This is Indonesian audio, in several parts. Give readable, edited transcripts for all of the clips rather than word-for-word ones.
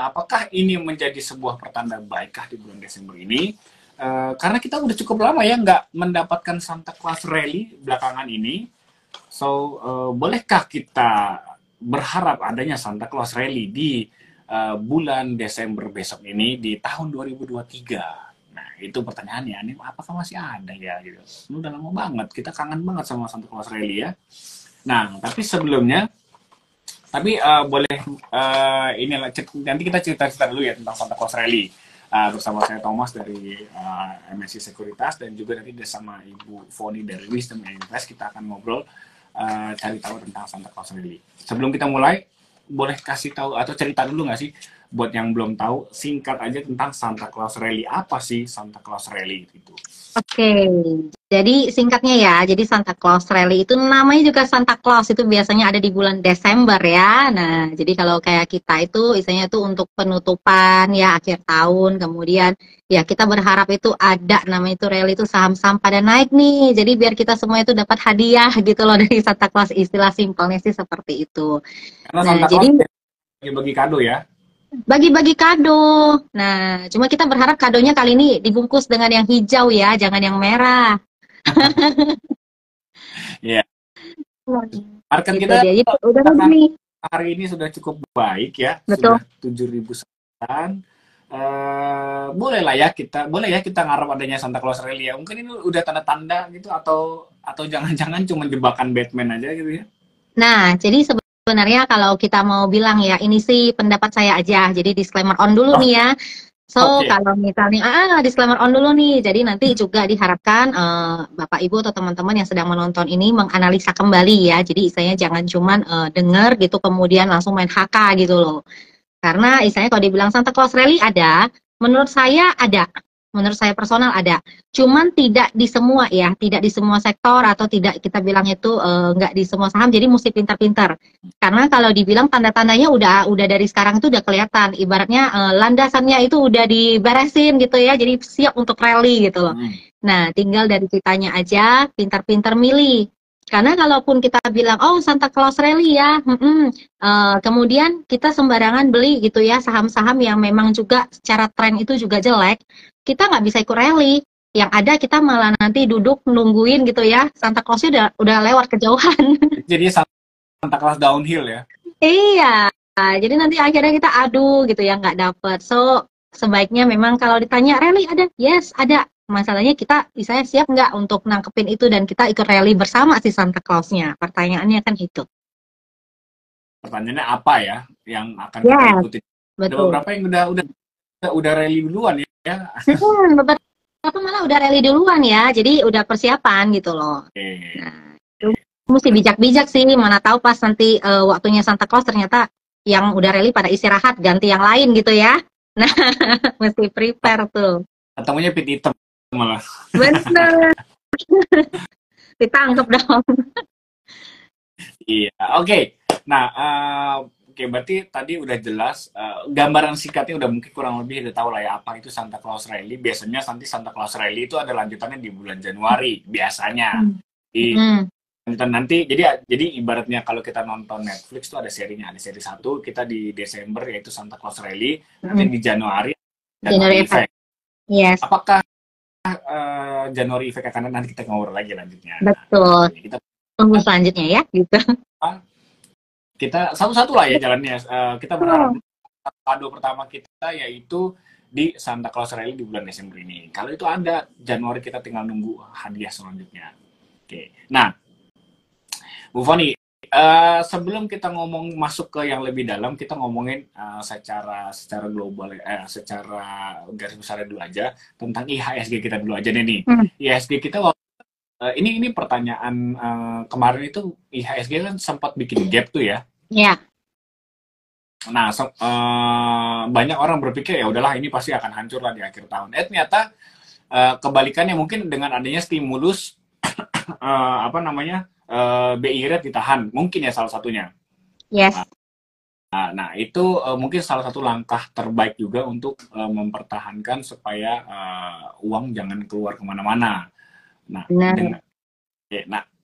apakah ini menjadi sebuah pertanda baikkah di bulan Desember ini? Karena kita udah cukup lama ya nggak mendapatkan Santa Claus Rally belakangan ini. So, bolehkah kita berharap adanya Santa Claus Rally di bulan Desember besok ini di tahun 2023? Nah, itu pertanyaannya. Ini apakah masih ada ya? Gitu. Ini udah lama banget. Kita kangen banget sama Santa Claus Rally ya. Nah, tapi sebelumnya, boleh ini nanti kita cerita-cerita dulu ya tentang Santa Claus Rally. Bersama saya Thomas dari MSC Sekuritas dan juga nanti bersama Ibu Foni dari Wisdom Invest kita akan ngobrol cari tahu tentang Santa Claus Rally. Sebelum kita mulai, boleh kasih tahu atau cerita dulu nggak sih buat yang belum tahu singkat aja tentang Santa Claus Rally. Apa sih Santa Claus Rally itu? Oke, jadi singkatnya ya, jadi Santa Claus Rally itu namanya juga Santa Claus, itu biasanya ada di bulan Desember ya. Nah, jadi kalau kayak kita itu istilahnya itu untuk penutupan ya akhir tahun, kemudian ya kita berharap itu ada namanya itu rally itu saham-saham pada naik nih. Jadi biar kita semua itu dapat hadiah gitu loh dari Santa Claus, istilah simpelnya sih seperti itu. Karena Nah, Santa jadi Claus bagi-bagi kado ya. bagi-bagi kado. Nah, cuma kita berharap kadonya kali ini dibungkus dengan yang hijau ya, jangan yang merah. Ya. Market Gitu kita dia. Jadi udah nih. hari ini sudah cukup baik ya, Betul. sudah 7.000 sekian. Boleh ya kita ngarep adanya Santa Claus Rally ya. Mungkin ini udah tanda-tanda gitu atau jangan-jangan cuma jebakan Batman aja gitu ya. Nah, jadi sebenarnya kalau kita mau bilang ya, ini sih pendapat saya aja. Jadi disclaimer on dulu nih ya. So, Oke. kalau misalnya, disclaimer on dulu nih. Jadi nanti juga diharapkan Bapak Ibu atau teman-teman yang sedang menonton ini menganalisa kembali ya. Jadi istilahnya jangan cuman dengar gitu kemudian langsung main HK gitu loh. Karena istilahnya kalau dibilang Santa Claus Rally ada, menurut saya ada. Menurut saya personal ada. Cuman tidak di semua ya, tidak di semua sektor atau tidak kita bilang itu nggak di semua saham. Jadi mesti pintar-pintar. Karena kalau dibilang tanda-tandanya udah dari sekarang itu udah kelihatan. Ibaratnya landasannya itu udah diberesin gitu ya. Jadi siap untuk rally gitu loh. Nah, tinggal dari kitanya aja pintar-pintar milih. Karena kalaupun kita bilang, oh Santa Claus Rally ya, kemudian kita sembarangan beli gitu ya saham-saham yang memang juga secara tren itu juga jelek, kita nggak bisa ikut rally. Yang ada kita malah nanti duduk nungguin gitu ya, Santa Clausnya udah lewat kejauhan. Jadi Santa Claus downhill ya. Iya, jadi nanti akhirnya kita adu gitu ya nggak dapet. So sebaiknya memang kalau ditanya rally ada, yes ada. Masalahnya kita misalnya siap nggak untuk nangkepin itu dan kita ikut rally bersama si Santa Clausnya. Pertanyaannya kan itu. Pertanyaannya apa ya yang akan kita Yes, ikuti? Ada betul. beberapa yang udah rally duluan ya. Beberapa malah udah rally duluan ya, jadi udah persiapan gitu loh. Oke. Nah, itu mesti bijak-bijak sih, mana tahu pas nanti waktunya Santa Claus ternyata yang udah rally pada istirahat, ganti yang lain gitu ya. Nah, mesti prepare tuh. Ketemunya pit hitam malah. Bener, ditangkap dong. Iya, oke. Nah, oke, berarti tadi udah jelas gambaran singkatnya udah mungkin kurang lebih udah tahu lah ya apa itu Santa Claus Rally. Biasanya nanti Santa Claus Rally itu ada lanjutannya di bulan Januari biasanya. Di lanjutan nanti jadi ibaratnya kalau kita nonton Netflix tuh ada serinya, ada seri 1 kita di Desember yaitu Santa Claus Rally, nanti di Januari January Effect. Yes. Apakah January Effect akan nanti kita ngobrol lagi lanjutnya. Betul. Nah, kita tunggu selanjutnya ya gitu. Kita satu-satu lah ya jalannya. Kita berharap kado pertama kita yaitu di Santa Claus Rally di bulan Desember ini. Kalau itu ada Januari kita tinggal nunggu hadiah selanjutnya. Oke. Nah, Bu Foni, sebelum kita masuk ke yang lebih dalam, kita ngomongin secara global, secara garis besar dulu aja tentang IHSG kita dulu aja nih. IHSG kita ini pertanyaan kemarin itu IHSG kan sempat bikin gap tuh ya. Iya. Nah, banyak orang berpikir ya udahlah ini pasti akan hancur lah di akhir tahun. Ternyata kebalikannya mungkin dengan adanya stimulus BI rate ditahan, mungkin ya salah satunya. Yes. Nah itu mungkin salah satu langkah terbaik juga untuk mempertahankan supaya uang jangan keluar kemana-mana. Nah,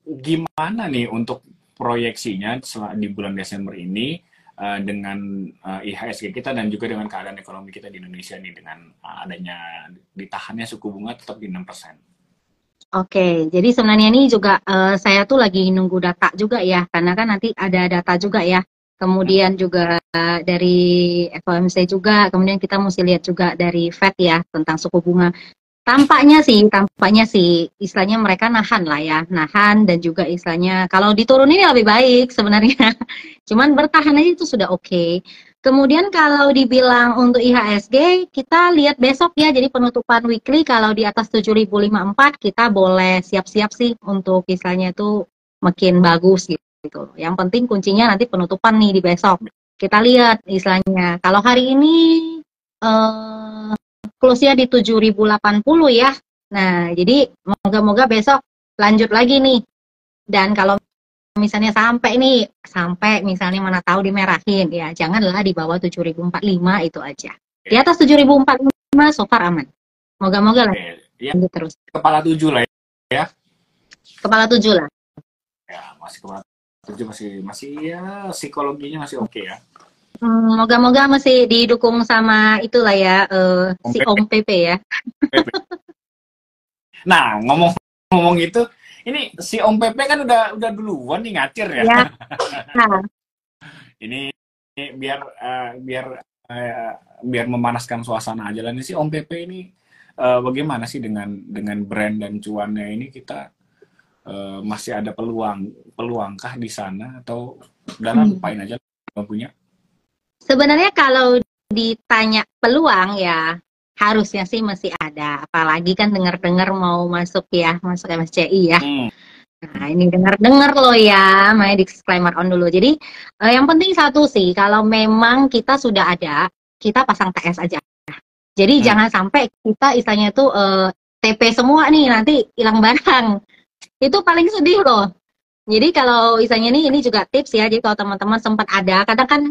gimana nih untuk proyeksinya di bulan Desember ini? dengan IHSG kita dan juga dengan keadaan ekonomi kita di Indonesia nih dengan adanya ditahannya suku bunga tetap di 6%. Oke, jadi sebenarnya ini juga saya tuh lagi nunggu data juga ya, karena kan nanti ada data juga ya. Kemudian juga dari FOMC juga, kemudian kita mesti lihat juga dari Fed ya tentang suku bunga. Tampaknya sih istilahnya mereka nahan lah ya, nahan dan juga istilahnya kalau diturunin ya lebih baik sebenarnya. Cuman bertahan aja itu sudah oke. Kemudian kalau dibilang untuk IHSG, kita lihat besok ya, jadi penutupan weekly kalau di atas 7.054 kita boleh siap-siap sih untuk istilahnya itu makin bagus gitu. Yang penting kuncinya nanti penutupan nih di besok. Kita lihat istilahnya. Kalau hari ini close-nya di 7.080 ya. Nah, jadi moga-moga besok lanjut lagi nih. Dan kalau misalnya sampai misalnya mana tahu dimerahin ya, janganlah di bawah 7.045 itu aja. Di atas 7.045 so far aman. Moga-moga lah lanjut terus. Kepala 7 lah ya. Kepala 7 lah. Ya, masih kepala 7 masih ya psikologinya masih oke ya. Moga-moga masih didukung sama itulah ya si Om PP ya. Nah, ngomong itu, ini si Om PP kan udah duluan nih ngacir ya. Ya. Nah. ini biar memanaskan suasana aja lah. Ini si Om PP ini bagaimana sih dengan brand dan cuannya ini kita masih ada peluangkah di sana atau udah lupain aja nggak punya? Sebenarnya kalau ditanya peluang ya harusnya sih masih ada. Apalagi kan dengar-dengar mau masuk MSCI ya. Nah ini dengar-dengar loh ya, main disclaimer on dulu. Jadi yang penting satu sih, kalau memang kita sudah ada, kita pasang TS aja. Jadi jangan sampai kita istilahnya itu TP semua nih nanti hilang barang. Itu paling sedih loh. Jadi kalau misalnya ini juga tips ya, jadi kalau teman-teman sempat ada, kadang kan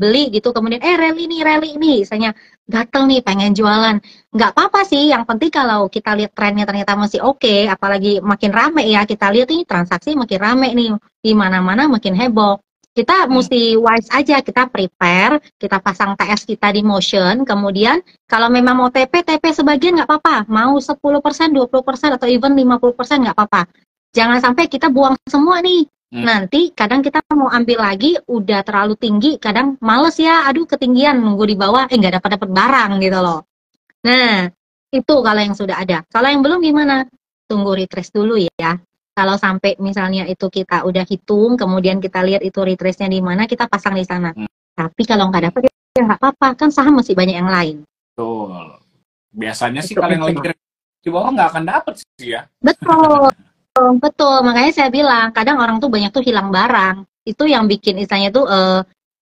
beli gitu, kemudian rally ini, misalnya gatel nih pengen jualan, nggak apa-apa sih, yang penting kalau kita lihat trennya ternyata masih oke, apalagi makin rame ya, kita lihat ini transaksi makin rame nih, di mana-mana makin heboh. Kita mesti wise aja, kita prepare, kita pasang TS kita di motion, kemudian kalau memang mau TP sebagian nggak apa-apa, mau 10%, 20% atau even 50% nggak apa-apa. Jangan sampai kita buang semua nih. Nanti kadang kita mau ambil lagi udah terlalu tinggi, kadang males ya, aduh ketinggian nunggu di bawah, nggak dapat barang gitu loh. Nah, itu kalau yang sudah ada. Kalau yang belum gimana? Tunggu retrace dulu ya. Kalau sampai misalnya itu kita udah hitung, kemudian kita lihat itu retrace-nya di mana, kita pasang di sana. Tapi kalau nggak dapat ya nggak apa-apa, kan saham masih banyak yang lain. Betul. Biasanya sih kalau yang lagi di bawah nggak akan dapat sih ya. Betul, makanya saya bilang kadang orang tuh banyak tuh hilang barang, itu yang bikin istilahnya tuh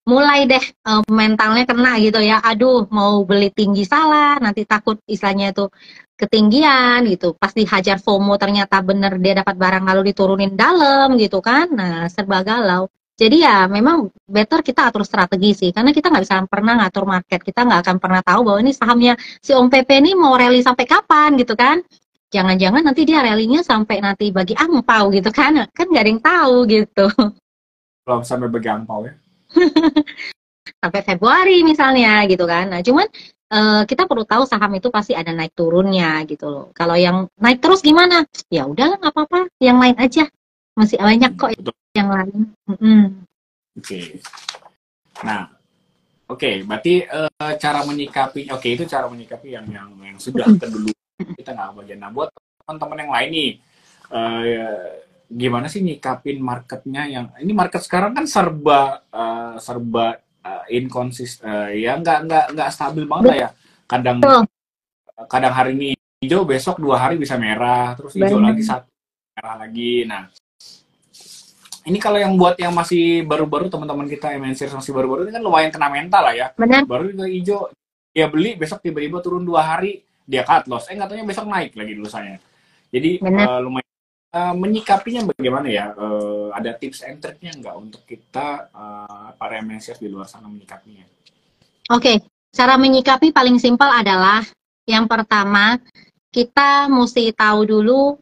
mulai deh mentalnya kena gitu ya, aduh mau beli tinggi salah, nanti takut istilahnya tuh ketinggian gitu, pas dihajar FOMO ternyata bener dia dapat barang lalu diturunin dalam gitu kan, nah serba galau. Jadi ya memang better kita atur strategi sih, karena kita nggak bisa pernah ngatur market, kita nggak akan pernah tahu bahwa ini sahamnya si Om PP ini mau rally sampai kapan gitu kan. Jangan-jangan nanti dia rally-nya sampai nanti bagi angpau gitu kan nggak ada yang tahu gitu. Belum sampai bagi angpau ya. Sampai Februari misalnya gitu kan. Nah cuman kita perlu tahu saham itu pasti ada naik turunnya gitu loh. Kalau yang naik terus gimana? Ya udahlah nggak apa-apa, yang lain aja. Masih banyak kok yang lain. Oke. Nah, berarti cara menyikapi, itu cara menyikapi yang sudah terdulu. Kita nggak bagian. Nah, buat teman-teman yang lain nih, gimana sih nyikapin marketnya yang ini market sekarang kan serba inkonsisten, ya nggak stabil banget lah ya. Kadang hari ini hijau, besok 2 hari bisa merah, terus hijau lagi, satu merah lagi. Nah, ini kalau yang buat yang masih baru-baru, teman-teman kita MNC masih baru-baru ini kan lumayan kena mental lah ya. Benar. Baru juga hijau, dia beli, besok tiba-tiba turun 2 hari. Dia cut loss, katanya besok naik lagi dulu saya. Jadi lumayan menyikapinya bagaimana ya? Ada tips and triknya nggak untuk kita para MNC di luar sana menyikapinya? Oke, cara menyikapi paling simpel adalah yang pertama kita mesti tahu dulu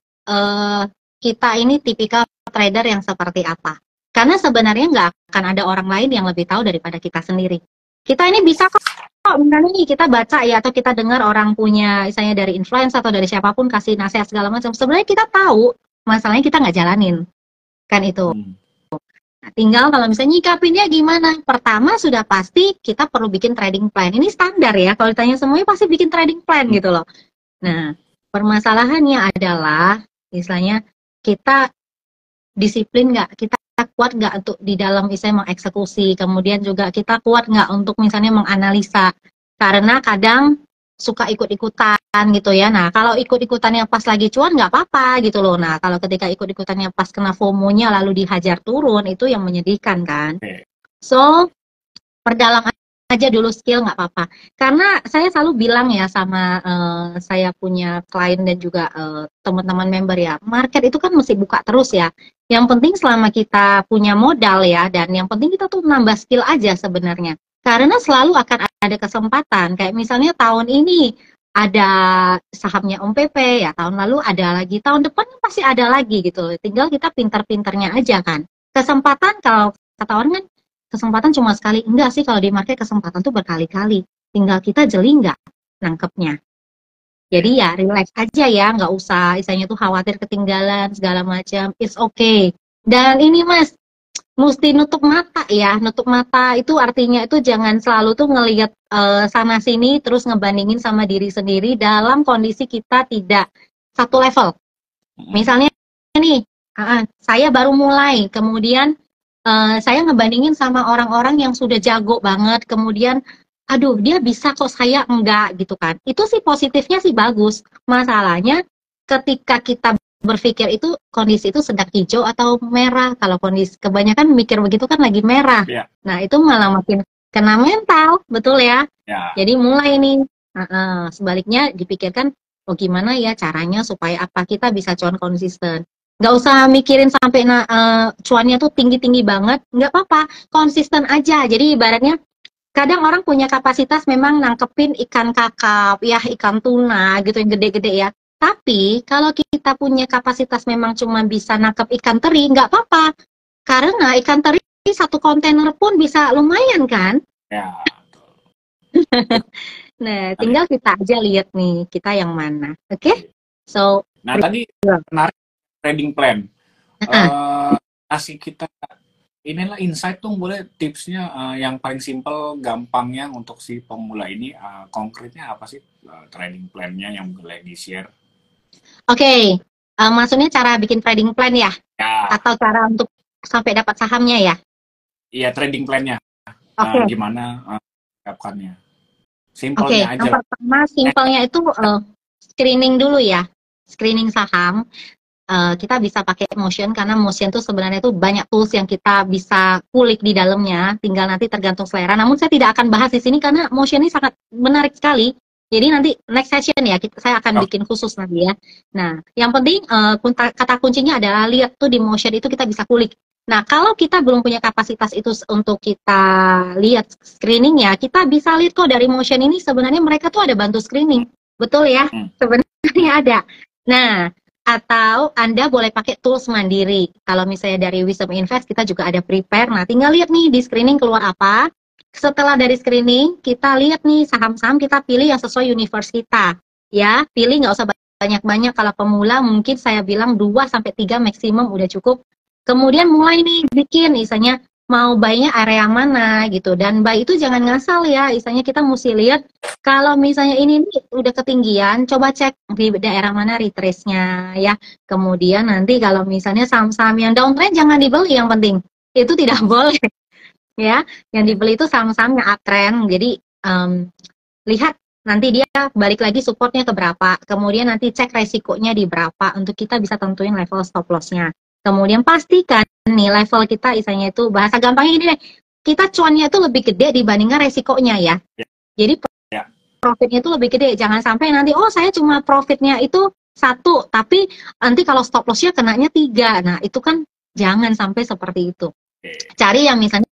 kita ini tipikal trader yang seperti apa. Karena sebenarnya nggak akan ada orang lain yang lebih tahu daripada kita sendiri. Kita ini bisa kok, misalnya nih kita baca ya, atau kita dengar orang punya, misalnya dari influencer atau dari siapapun kasih nasihat segala macam. Sebenarnya kita tahu, masalahnya kita nggak jalanin. Kan itu. Nah, tinggal kalau misalnya nyikapinnya gimana. Pertama sudah pasti kita perlu bikin trading plan. Ini standar ya, kalau ditanya semuanya pasti bikin trading plan gitu loh. Nah, permasalahannya adalah, misalnya kita disiplin nggak, kita kuat nggak untuk di dalam misalnya mengeksekusi, kemudian juga kita kuat nggak untuk misalnya menganalisa, karena kadang suka ikut-ikutan gitu ya. Nah, kalau ikut-ikutannya pas lagi cuan nggak apa-apa gitu loh. Nah, kalau ketika ikut-ikutannya pas kena FOMO-nya lalu dihajar turun, itu yang menyedihkan kan. So, perdalam aja dulu skill, nggak apa-apa. Karena saya selalu bilang ya sama saya punya klien dan juga teman-teman member ya, market itu kan mesti buka terus ya. Yang penting selama kita punya modal ya, dan yang penting kita tuh nambah skill aja sebenarnya. Karena selalu akan ada kesempatan, kayak misalnya tahun ini ada sahamnya Om PP ya, tahun lalu ada lagi, tahun depan pasti ada lagi gitu. Tinggal kita pinter-pinternya aja kan. Kesempatan kalau kata orang kan, kesempatan cuma sekali. Enggak sih, kalau di market kesempatan tuh berkali-kali. Tinggal kita jeli nggak nangkepnya. Jadi ya relax aja ya, nggak usah istilahnya tuh khawatir ketinggalan segala macam. It's okay. Dan ini Mas, mesti nutup mata ya. Nutup mata itu artinya itu jangan selalu tuh ngelihat sana sini terus ngebandingin sama diri sendiri dalam kondisi kita tidak satu level. Misalnya nih, saya baru mulai, kemudian saya ngebandingin sama orang-orang yang sudah jago banget, kemudian aduh dia bisa kok saya enggak gitu kan. Itu sih positifnya sih bagus. Masalahnya ketika kita berpikir itu kondisi itu sedang hijau atau merah. Kalau kondisi kebanyakan mikir begitu kan lagi merah. Nah, itu malah makin kena mental, betul ya? Jadi mulai nih sebaliknya dipikirkan, oh gimana ya caranya supaya apa kita bisa cuan konsisten. Nggak usah mikirin sampai cuannya tuh tinggi-tinggi banget, nggak apa-apa, konsisten aja. Jadi ibaratnya kadang orang punya kapasitas memang nangkepin ikan kakap, ya ikan tuna gitu yang gede-gede ya. Tapi kalau kita punya kapasitas memang cuma bisa nangkep ikan teri, nggak apa-apa. Karena ikan teri satu kontainer pun bisa lumayan kan? Ya. Nah, tinggal kita aja lihat nih, kita yang mana. Oke? So, nah tadi menarik trading plan. Kasih kita inilah insight tuh, boleh tipsnya yang paling simple, gampangnya untuk si pemula ini, konkretnya apa sih trading plan-nya yang boleh di-share? Oke, maksudnya cara bikin trading plan ya? Atau cara untuk sampai dapat sahamnya ya? Iya, trading plan-nya. Gimana dapatkannya? Simpelnya aja. Yang pertama simpelnya itu screening dulu ya. Screening saham. Kita bisa pakai Motion, karena Motion tuh sebenarnya tuh banyak tools yang kita bisa kulik di dalamnya, tinggal nanti tergantung selera. Namun saya tidak akan bahas di sini karena Motion ini sangat menarik sekali. Jadi nanti next session ya, saya akan bikin khusus nanti ya. Nah, yang penting kata kuncinya adalah lihat tuh di Motion itu kita bisa kulik. Nah, kalau kita belum punya kapasitas itu untuk kita lihat screeningnya, kita bisa lihat kok dari Motion ini sebenarnya mereka tuh ada bantu screening. Betul ya? Sebenarnya ada. Nah, atau Anda boleh pakai tools mandiri. Kalau misalnya dari Wisdom Invest, kita juga ada prepare. Nah, tinggal lihat nih di screening keluar apa. Setelah dari screening, kita lihat nih saham-saham, kita pilih yang sesuai universe kita. Ya, pilih nggak usah banyak-banyak. Kalau pemula mungkin saya bilang 2-3 maksimum udah cukup. Kemudian mulai nih bikin, misalnya mau buy-nya area mana gitu. Dan buy itu jangan ngasal ya, misalnya kita mesti lihat kalau misalnya ini udah ketinggian, coba cek di daerah mana retrace-nya ya. Kemudian nanti kalau misalnya saham-saham yang downtrend jangan dibeli, yang penting itu tidak boleh ya. Yang dibeli itu saham-saham yang uptrend. Jadi lihat nanti dia balik lagi supportnya ke berapa. Kemudian nanti cek resikonya di berapa untuk kita bisa tentuin level stop loss-nya. Kemudian pastikan nih level kita, misalnya itu bahasa gampangnya ini deh, kita cuannya itu lebih gede dibandingkan resikonya ya. Jadi profitnya itu lebih gede. Jangan sampai nanti saya cuma profitnya itu 1, tapi nanti kalau stop loss-nya kenanya 3. Nah, itu kan jangan sampai seperti itu. Cari yang misalnya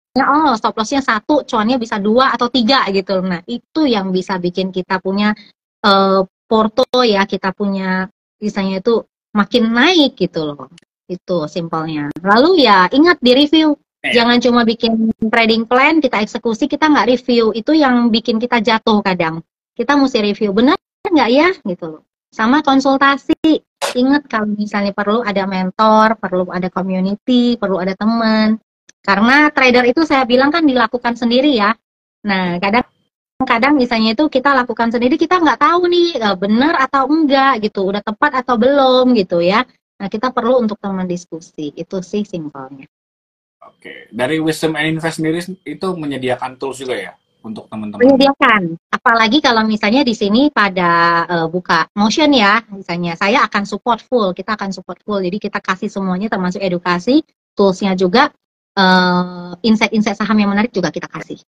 stop loss-nya 1, cuannya bisa 2 atau 3 gitu. Nah, itu yang bisa bikin kita punya porto ya, kita punya misalnya itu makin naik gitu loh. Itu simpelnya. Lalu ya ingat di review. Jangan cuma bikin trading plan, kita eksekusi, kita nggak review. Itu yang bikin kita jatuh kadang. Kita mesti review, benar nggak ya? Gitu loh. Sama konsultasi. Ingat kalau misalnya perlu ada mentor, perlu ada community, perlu ada teman. Karena trader itu saya bilang kan dilakukan sendiri ya. Nah, kadang misalnya itu kita lakukan sendiri, kita nggak tahu nih benar atau enggak gitu, udah tepat atau belum gitu ya. Nah, kita perlu untuk teman diskusi. Itu sih simpelnya. Oke, dari Wisdom and Invest sendiri itu menyediakan tools juga ya untuk teman-teman. Menyediakan. Apalagi kalau misalnya di sini pada buka motion ya, misalnya saya akan support full, kita akan support full. Jadi kita kasih semuanya termasuk edukasi, toolsnya juga, insight-insight saham yang menarik juga kita kasih.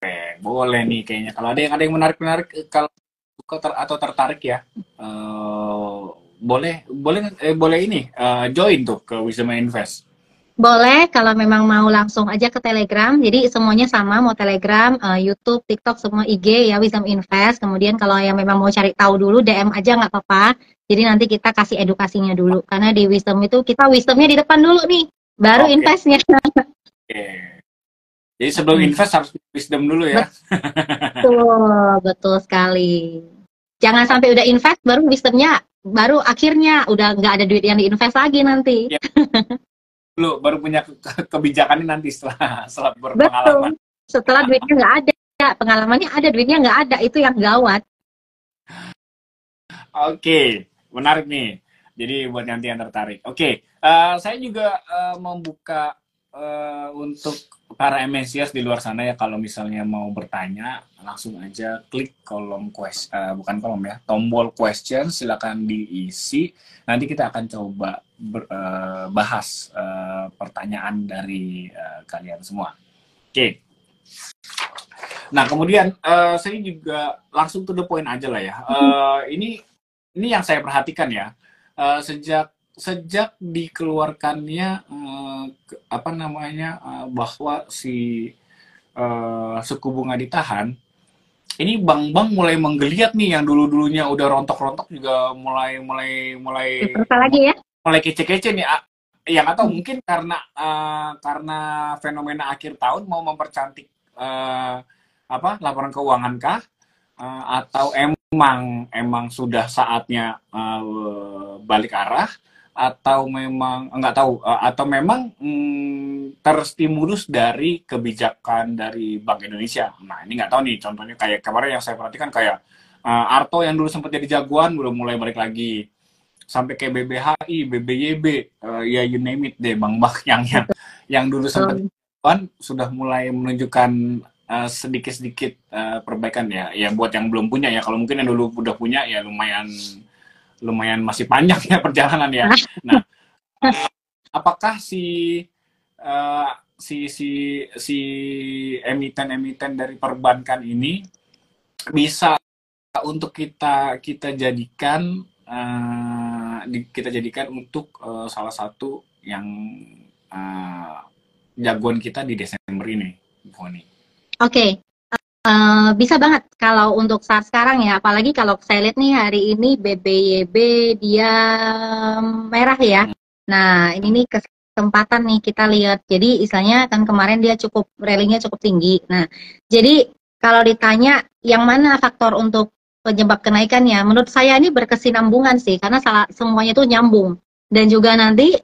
Oke, boleh nih kayaknya. Kalau ada yang menarik-menarik, kalau suka atau tertarik ya, boleh ini join tuh ke Wisdom and Invest. Boleh, kalau memang mau langsung aja ke Telegram. Jadi semuanya sama, mau Telegram, YouTube, TikTok, semua IG ya, Wisdom Invest. Kemudian kalau yang memang mau cari tahu dulu, DM aja nggak apa-apa. Jadi nanti kita kasih edukasinya dulu. Karena di Wisdom itu kita wisdomnya di depan dulu nih, baru investnya. Oke. Jadi sebelum invest harus wisdom dulu ya. Betul sekali. Jangan sampai udah invest, baru wisdomnya, baru akhirnya udah nggak ada duit yang diinvest lagi nanti. Ya. Baru punya kebijakannya nanti setelah berpengalaman. Betul. Setelah duitnya nggak ada, pengalamannya ada, duitnya nggak ada, itu yang gawat. Oke, menarik nih. Jadi buat nanti yang tertarik. Oke, saya juga membuka untuk para MNCers di luar sana ya, kalau misalnya mau bertanya langsung aja klik tombol question, silakan diisi. Nanti kita akan coba bahas pertanyaan dari kalian semua. Oke. Nah, kemudian saya juga langsung to the point aja lah ya. Ini yang saya perhatikan ya, sejak dikeluarkannya bahwa si suku bunga ditahan, ini bank-bank mulai menggeliat nih, yang dulunya udah rontok-rontok juga mulai kece-kece nih. Yang atau mungkin karena fenomena akhir tahun mau mempercantik laporan keuangan kah, atau emang sudah saatnya balik arah, atau memang nggak tahu, atau memang terstimulus dari kebijakan dari Bank Indonesia. Nah, ini nggak tahu nih, contohnya kayak kemarin yang saya perhatikan kayak Arto yang dulu sempat jadi jagoan udah mulai balik lagi, sampai kayak BBHI, BBYB, ya you name it deh, bank-bank yang dulu sempat jagoan sudah mulai menunjukkan sedikit-sedikit perbaikan ya buat yang belum punya ya. Kalau mungkin yang dulu udah punya ya lumayan masih panjang ya perjalanan ya. Nah, apakah si emiten dari perbankan ini bisa untuk kita jadikan untuk salah satu yang jagoan kita di Desember ini, Foni? Oke, bisa banget kalau untuk saat sekarang ya, apalagi kalau saya lihat nih hari ini BBYB dia merah ya. Nah, ini nih kesempatan nih kita lihat. Jadi istilahnya kan kemarin dia rally-nya cukup tinggi. Nah, jadi kalau ditanya yang mana faktor untuk penyebab kenaikannya, menurut saya ini berkesinambungan sih, karena semuanya itu nyambung. Dan juga nanti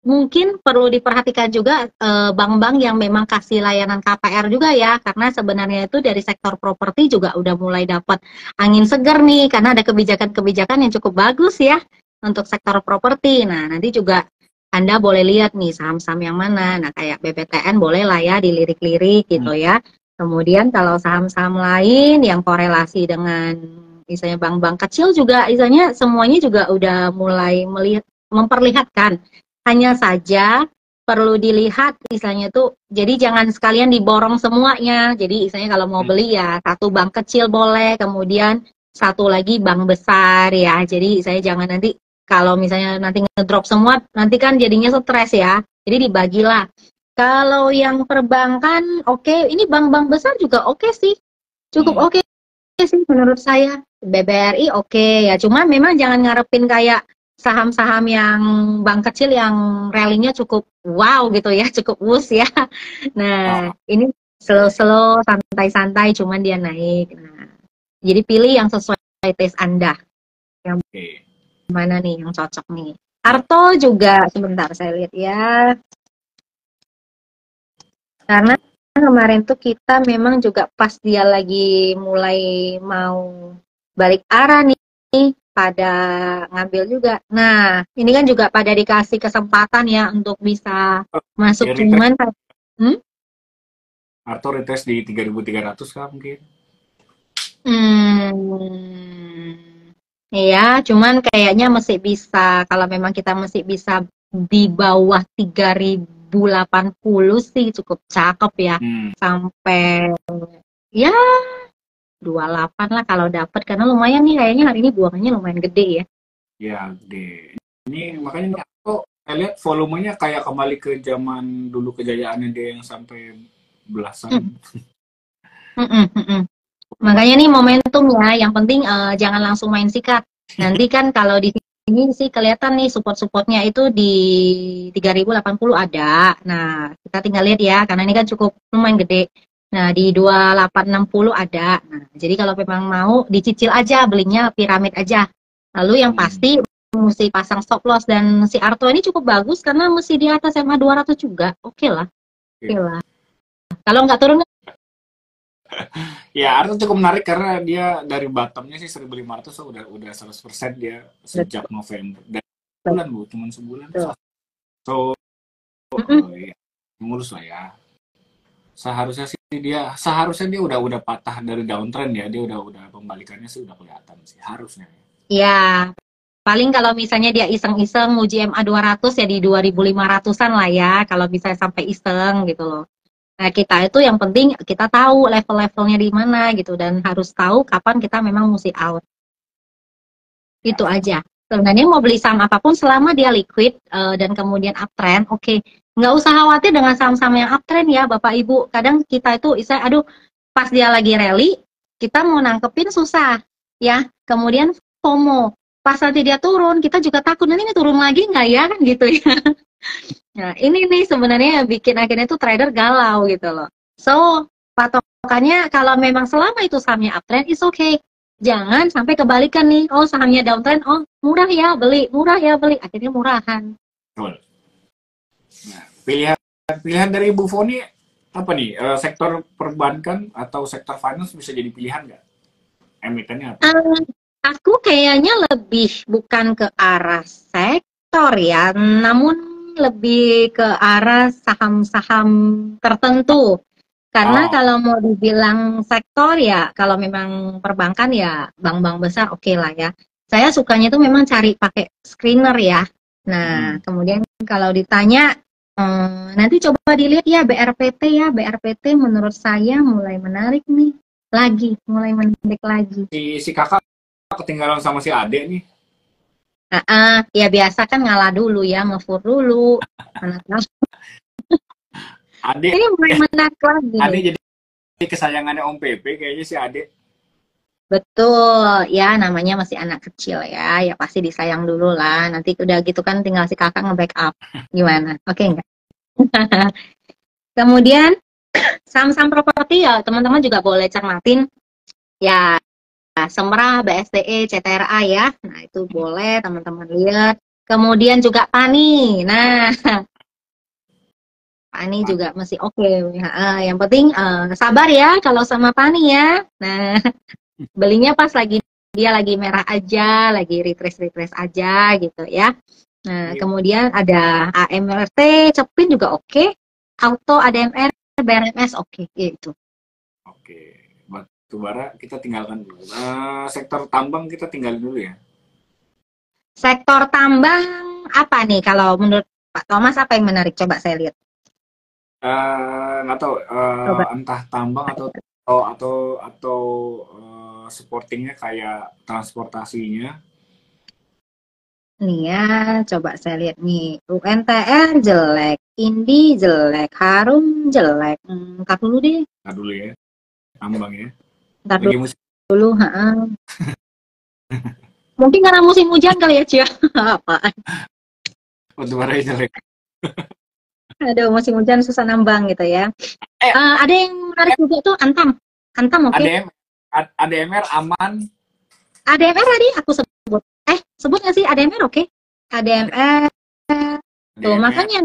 mungkin perlu diperhatikan juga bank-bank yang memang kasih layanan KPR juga ya, karena sebenarnya itu dari sektor properti juga udah mulai dapat angin segar nih, karena ada kebijakan-kebijakan yang cukup bagus ya untuk sektor properti. Nah, nanti juga Anda boleh lihat nih saham-saham yang mana. Nah, kayak BPTN boleh lah ya dilirik-lirik gitu ya. Kemudian kalau saham-saham lain yang korelasi dengan misalnya bank-bank kecil juga, misalnya semuanya juga udah mulai memperlihatkan. Hanya saja perlu dilihat misalnya tuh, jadi jangan sekalian diborong semuanya. Jadi misalnya kalau mau beli ya satu bank kecil boleh, kemudian satu lagi bank besar ya. Jadi saya jangan nanti kalau misalnya nanti ngedrop semua, nanti kan jadinya stres ya. Jadi dibagilah. Kalau yang perbankan oke, ini bank-bank besar juga oke sih. Cukup oke sih menurut saya. BBRI oke ya, cuma memang jangan ngarepin kayak saham-saham yang bank kecil yang rally-nya cukup wow gitu ya, cukup wus ya. Nah, Oh, ini slow-slow, santai-santai, cuman dia naik. Nah, jadi pilih yang sesuai taste Anda. Yang oke. mana nih yang cocok nih? Nah, Arto juga sebentar saya lihat ya. Karena kemarin tuh kita memang juga pas dia lagi mulai mau balik arah nih pada ngambil juga. Nah, ini kan juga pada dikasih kesempatan ya untuk bisa masuk retest cuman hmm? atau retest di 3.300 kah mungkin? Hmm, iya, cuman kayaknya masih bisa kalau memang kita masih bisa di bawah 3080 sih cukup cakep ya. Hmm, Sampai ya 28 lah kalau dapat karena lumayan nih kayaknya hari ini buangannya lumayan gede ya. ya gede. Ini makanya nih aku saya lihat volumenya kayak kembali ke zaman dulu kejayaannya dia yang sampai Hmm, belasan. Makanya nih momentum ya, yang penting jangan langsung main sikat. Nanti kan kalau di sini sih kelihatan nih support-supportnya itu di 3080 ada. Nah, kita tinggal lihat ya, karena ini kan cukup lumayan gede. Nah, di 2860 ada. Nah, jadi kalau memang mau dicicil aja, belinya piramid aja. Lalu yang Hmm. pasti mesti pasang stop loss dan si Arto ini cukup bagus karena mesti di atas MA 200 juga. Oke lah, oke Oke. lah. Kalau nggak turun, Ya, Arto cukup menarik karena dia dari bottomnya sih 1.500 so udah 100% dia sejak November. Dan bulan bu, cuma sebulan. betul. So, Mm-mm. ya, ngurus lah ya. Seharusnya dia udah patah dari downtrend ya. Dia udah pembalikannya sih udah kelihatan sih harusnya. Ya, paling kalau misalnya dia iseng-iseng uji MA 200 ya di 2500-an lah ya, kalau bisa sampai iseng gitu loh. Nah, kita itu yang penting kita tahu level-levelnya di mana gitu dan harus tahu kapan kita memang mesti out. Ya, Itu aja. Sebenarnya mau beli saham apapun selama dia liquid dan kemudian uptrend, oke. Nggak usah khawatir dengan saham-saham yang uptrend ya, Bapak Ibu. Kadang kita itu, aduh, pas dia lagi rally, kita mau nangkepin susah, ya. Kemudian FOMO. Pas nanti dia turun, kita juga takut nanti ini turun lagi nggak ya, kan gitu ya. Nah, ini nih sebenarnya yang bikin akhirnya tuh trader galau gitu loh. So, patokannya kalau memang selama itu sahamnya uptrend, it's okay. Jangan sampai kebalikan nih, oh sahamnya downtrend, oh murah ya beli, murah ya beli, akhirnya murahan. betul. Nah, pilihan dari Bu Foni apa nih? Sektor perbankan atau sektor finance bisa jadi pilihan nggak? Emitennya apa? Eh, aku kayaknya lebih bukan ke arah sektor ya, namun lebih ke arah saham-saham tertentu. Karena Oh, kalau mau dibilang sektor ya, kalau memang perbankan ya bank-bank besar oke lah ya. Saya sukanya tuh memang cari pakai screener ya. Nah, hmm, kemudian kalau ditanya, nanti coba dilihat ya BRPT ya. BRPT menurut saya mulai menarik nih. Lagi, mulai menarik lagi. si kakak ketinggalan sama si Ade nih. Ya biasa kan ngalah dulu ya, ngefur dulu. Mana tahu. Ade Ini mulai menarik lagi Ade nih. jadi kesayangannya Om Pepe kayaknya si Ade. Betul, ya namanya masih anak kecil ya, ya pasti disayang dulu lah. Nanti udah gitu kan tinggal si kakak nge-backup. Gimana? Oke enggak? Kemudian saham-saham properti ya teman-teman juga boleh cermatin ya Semrah, BSTE, CTRA ya. Nah itu boleh teman-teman lihat. Kemudian juga Pani. Nah Pani juga masih oke. Yang penting sabar ya kalau sama Pani ya. Nah belinya pas dia lagi merah aja, lagi retrace aja gitu ya. Nah, Ini kemudian ada AMRT, Cepin juga oke. Auto ADMR, BRMS oke gitu. oke. Batu bara kita tinggalkan dulu. Sektor tambang kita tinggalin dulu ya. Sektor tambang apa nih kalau menurut Pak Thomas apa yang menarik? Coba saya lihat. Nggak tahu Coba. entah tambang atau supportingnya kayak transportasinya. Nih ya, coba saya lihat nih. UNTR jelek, Indi jelek, Harum jelek. Ntar dulu deh, Ntar dulu ya, tambang ya. ntar Lagi musim dulu. Mungkin karena musim hujan kali ya, Cia. Apaan? Batu baranya jelek. Aduh, musim hujan susah nambang gitu ya. Eh, Ada yang menarik juga tuh, Antam. Antam, oke. ADM, ADMR aman. ADMR tadi aku sebut. Sebut nggak sih ADMR, oke? ADMR. Tuh, ADMR. makanya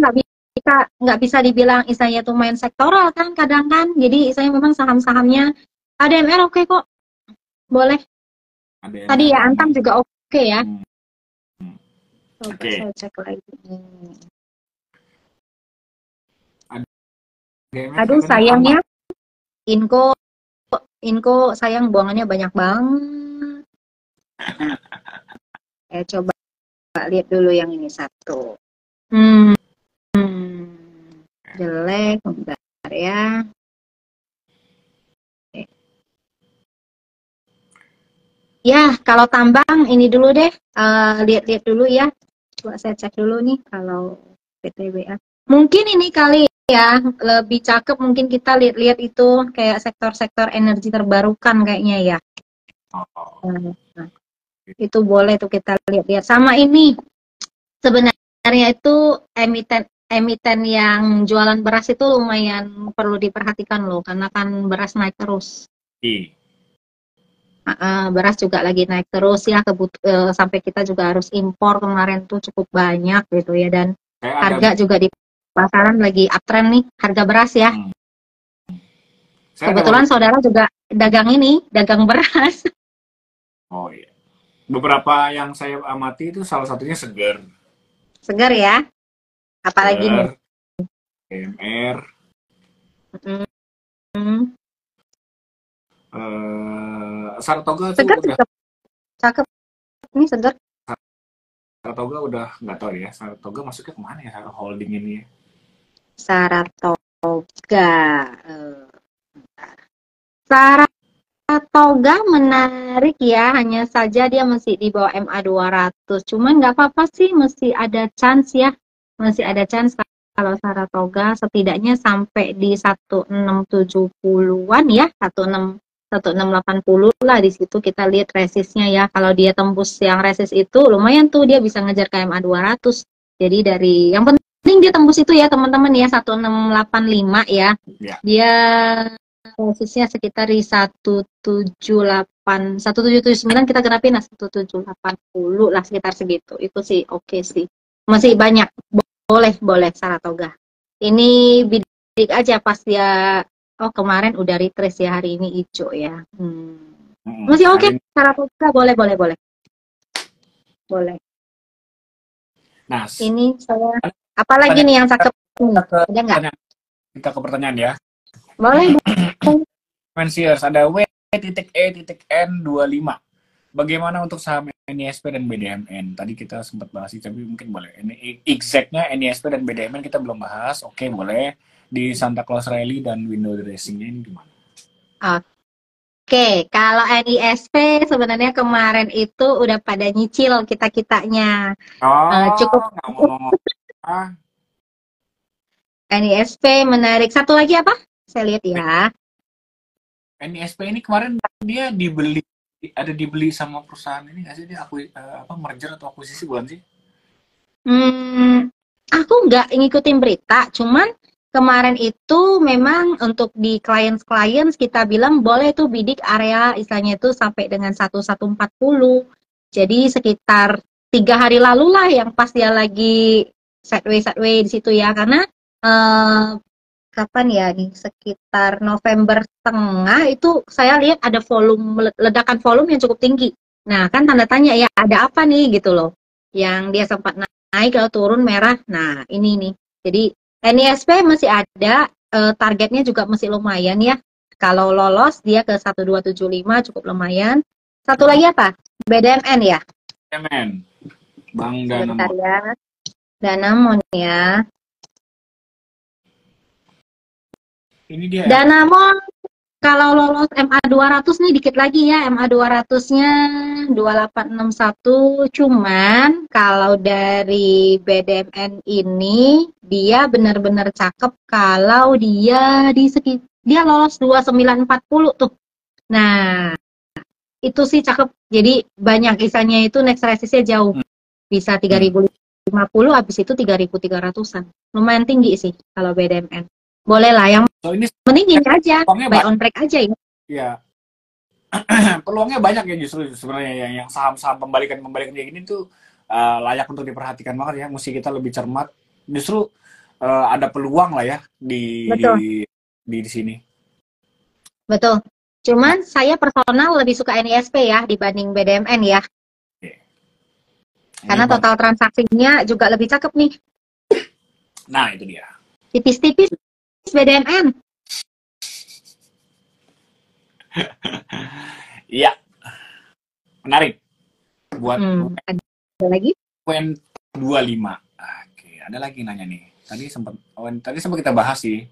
nggak bisa dibilang istilahnya tuh main sektoral kan kadang kan. Jadi istilahnya memang saham-sahamnya ADMR oke kok. Boleh. Tadi ADMR ya aman. Antam juga oke ya. Hmm. Coba Oke. saya cek lagi. ADMR Aduh katanya aman. sayangnya Inko sayang buangannya banyak banget. Coba lihat dulu yang ini satu. Hmm, jelek, bentar ya. Ya, kalau tambang ini dulu deh. Lihat-lihat dulu ya. Coba saya cek dulu nih kalau PTBA. Mungkin ini kali ya lebih cakep mungkin kita lihat-lihat itu kayak sektor-sektor energi terbarukan kayaknya ya. Oh. Nah, itu boleh tuh kita lihat-lihat. Sama ini sebenarnya itu emiten yang jualan beras itu lumayan perlu diperhatikan loh karena kan beras naik terus. Beras juga lagi naik terus ya sampai kita juga harus impor kemarin tuh cukup banyak gitu ya dan harga juga di pasaran lagi uptrend nih harga beras ya. Kebetulan saudara juga dagang beras. Oh iya. Beberapa yang saya amati itu salah satunya Seger. Segar ya. Apalagi nih? ADMR. Saratoga tuh Segar udah cakep nih Segar. Saratoga udah nggak tahu ya. Saratoga masuknya kemana ya holding ini? Saratoga. Saratoga menarik ya, hanya saja dia masih di bawah MA 200. Cuman nggak apa-apa sih, masih ada chance ya. Masih ada chance kalau Saratoga setidaknya sampai di 1670-an ya, 1680 lah di situ kita lihat resistnya ya. Kalau dia tembus yang resist itu lumayan tuh dia bisa ngejar ke MA 200. Jadi dari yang penting dia tembus itu ya teman-teman ya 1685 ya. Dia resistnya sekitar di 1779 kita genapin lah 1780 lah sekitar segitu. Itu sih oke sih. Masih banyak. Boleh Saratoga. Ini bidik aja pas dia kemarin udah retrace ya hari ini hijau ya. Masih oke Saratoga boleh. Nah, ini saya apalagi nih yang cakep ada nggak? Kita ke pertanyaan ya. Boleh. Financiers ada W.E.N25. Bagaimana untuk saham NISP dan BDMN? Tadi kita sempat bahas tapi mungkin boleh. Ini exactnya NISP dan BDMN kita belum bahas. Oke, boleh. Di Santa Claus Rally dan window dressing-nya ini gimana? Oke, kalau NISP sebenarnya kemarin itu udah pada nyicil kita-kitanya. Cukup. NISP menarik. Satu lagi apa? Saya lihat ya. NISP ini kemarin dia dibeli sama perusahaan ini nggak sih dia merger atau akuisisi bukan sih? Aku nggak ngikutin berita, cuman kemarin itu memang untuk di klien kita bilang boleh tuh bidik area istilahnya itu sampai dengan 1140. Jadi sekitar 3 hari lalu lah yang pas dia lagi sideways di situ ya karena kapan ya nih sekitar November tengah itu saya lihat ada ledakan volume yang cukup tinggi. Nah kan tanda tanya ya ada apa nih gitu loh. Yang dia sempat naik kalau turun merah. Nah ini nih. Jadi NISP masih ada targetnya juga masih lumayan ya. Kalau lolos dia ke 1275 cukup lumayan. Satu lagi apa? BDMN ya. BDMN. Bang Danamon. Ya. Danamon ya. Ini dia. Danamon kalau lolos MA 200 nih dikit lagi ya, MA 200-nya 2861. Cuman kalau dari BDMN ini dia benar-benar cakep kalau dia lolos 2940 tuh. Nah, itu sih cakep. Jadi banyak isanya itu next resistnya jauh. Bisa 3050, habis itu 3300-an. Lumayan tinggi sih kalau BDMN. Boleh lah, yang So ini penting ini aja, peluangnya buy on break aja ya. ya. Peluangnya banyak ya justru sebenarnya yang saham-saham pembalikan kayak gini tuh layak untuk diperhatikan banget ya. Mesti kita lebih cermat. Justru ada peluang lah ya Betul, di sini. betul. Cuman saya personal lebih suka NISP ya dibanding BDMN ya. Oke. Karena Ini total transaksinya juga lebih cakep nih. nah itu dia. Tipis-tipis BDMN. Iya, menarik. Buat Ada lagi? poin 25. Oke, ada lagi nanya nih. Tadi sempat kita bahas sih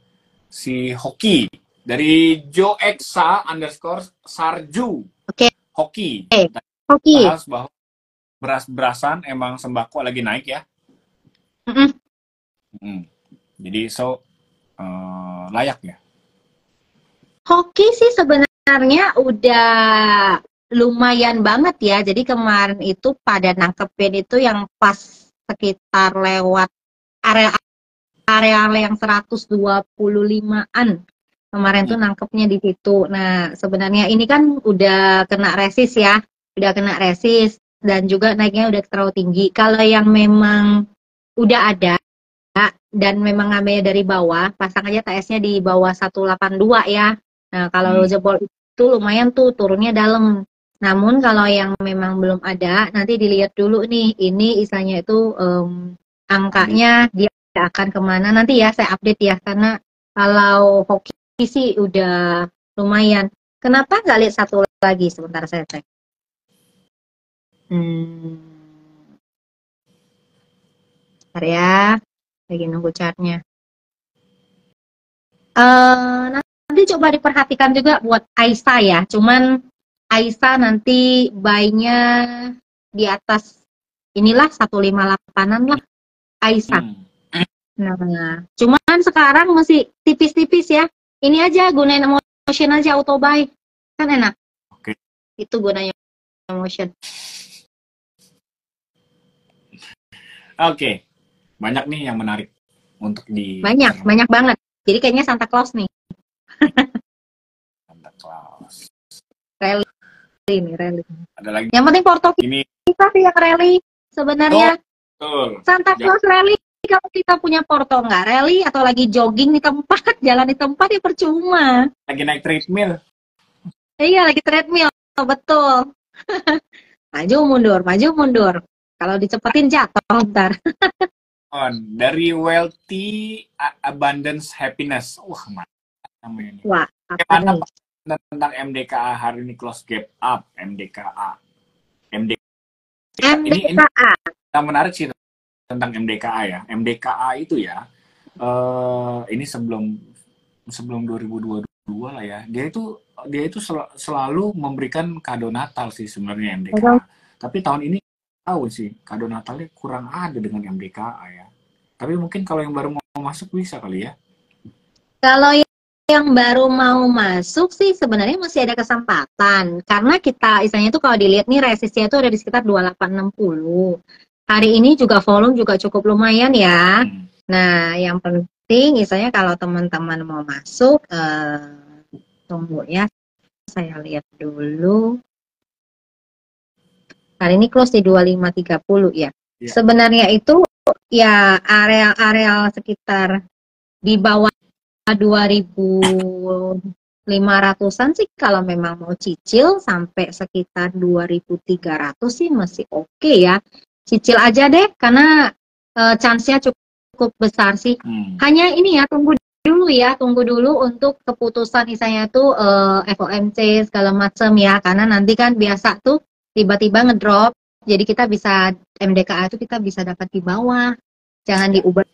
si Hoki dari Joexa _Sarju. Oke. Hoki. Hoki. Bahas bahwa beras-berasan emang sembako lagi naik ya. Jadi layak ya. Hoki sih sebenarnya udah lumayan banget ya. Jadi kemarin itu pada nangkepin itu yang pas sekitar lewat area yang 125-an. Kemarin tuh nangkepnya di situ. Nah, sebenarnya ini kan udah kena resist ya. Udah kena resist dan juga naiknya udah terlalu tinggi. Kalau yang memang udah ada dan memang ngambilnya dari bawah, pasang aja TS-nya di bawah 182 ya. Nah, kalau jebol itu lumayan tuh turunnya dalam. Namun kalau yang memang belum ada, nanti dilihat dulu nih, ini istilahnya itu angkanya dia akan kemana. Nanti ya saya update ya, karena kalau Hoki sih udah lumayan. Kenapa nggak lihat satu lagi? Sebentar saya cek. Bentar ya, lagi nunggu chartnya. Nanti coba diperhatikan juga buat Aisyah ya. Cuman Aisyah nanti buy-nya di atas inilah 158-an lah Aisyah. Nah, cuman sekarang masih tipis-tipis ya. Ini aja gunain emotion aja auto buy. Kan enak. Oke. Itu gunanya emotion. Oke. Banyak nih yang menarik untuk di banyak banget. Jadi kayaknya Santa Claus nih. Santa Claus. Rally ini, rally. Ada lagi. Yang penting porto kita sih yang rally sebenarnya. Santa Claus rally kalau kita punya porto nggak rally atau lagi jogging di tempat, jalan di tempat ya percuma. Lagi naik treadmill. Iya, lagi treadmill, betul. Maju mundur. Kalau dicepetin jatuh ntar. Dari Wealthy Abundance Happiness. Wah, mantap namanya ini. Wah, bagaimana tentang MDKA hari ini close gap up MDKA. Ini yang menarik sih tentang MDKA ya. MDKA itu ya, ini sebelum 2022 lah ya. Dia itu selalu memberikan kado Natal sih sebenarnya MDKA. Tapi tahun ini tahu sih kado Natalnya kurang ada dengan MDKA ya. Tapi mungkin kalau yang baru mau masuk bisa kali ya. Kalau yang baru mau masuk sih sebenarnya masih ada kesempatan karena kita istilahnya tuh kalau dilihat nih resistnya itu ada di sekitar 2860. Hari ini juga volume juga cukup lumayan ya. Nah, yang penting istilahnya kalau teman-teman mau masuk tunggu ya. Saya lihat dulu. Hari ini close di 2530 ya. Sebenarnya itu ya area-area sekitar di bawah 2500-an sih kalau memang mau cicil sampai sekitar 2300 sih masih oke ya. Cicil aja deh karena chance-nya cukup besar sih. Hanya ini ya tunggu dulu untuk keputusan misalnya tuh FOMC segala macam ya karena nanti kan biasa tuh tiba-tiba ngedrop. Jadi kita bisa MDKA itu kita bisa dapat di bawah. Jangan diubah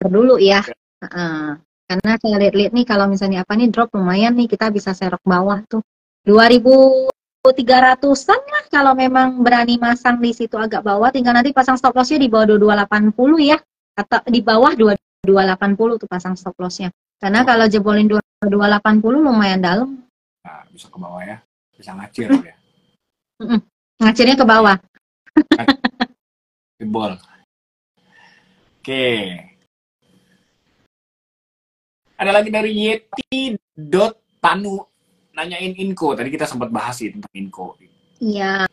dulu ya. Karena saya lihat nih kalau misalnya apa nih drop lumayan nih kita bisa serok bawah tuh 2300-an lah kalau memang berani masang di situ agak bawah tinggal nanti pasang stop lossnya di bawah 2280 ya atau di bawah 2280 tuh pasang stop lossnya karena kalau jebolin 2280 lumayan dalam. Nah, bisa ke bawah ya bisa ngacir ya. Ngacirnya ke bawah. Jebol. Oke. Ada lagi dari Yeti.tanu nanyain Inco. Tadi kita sempat bahas sih tentang Inco. Iya.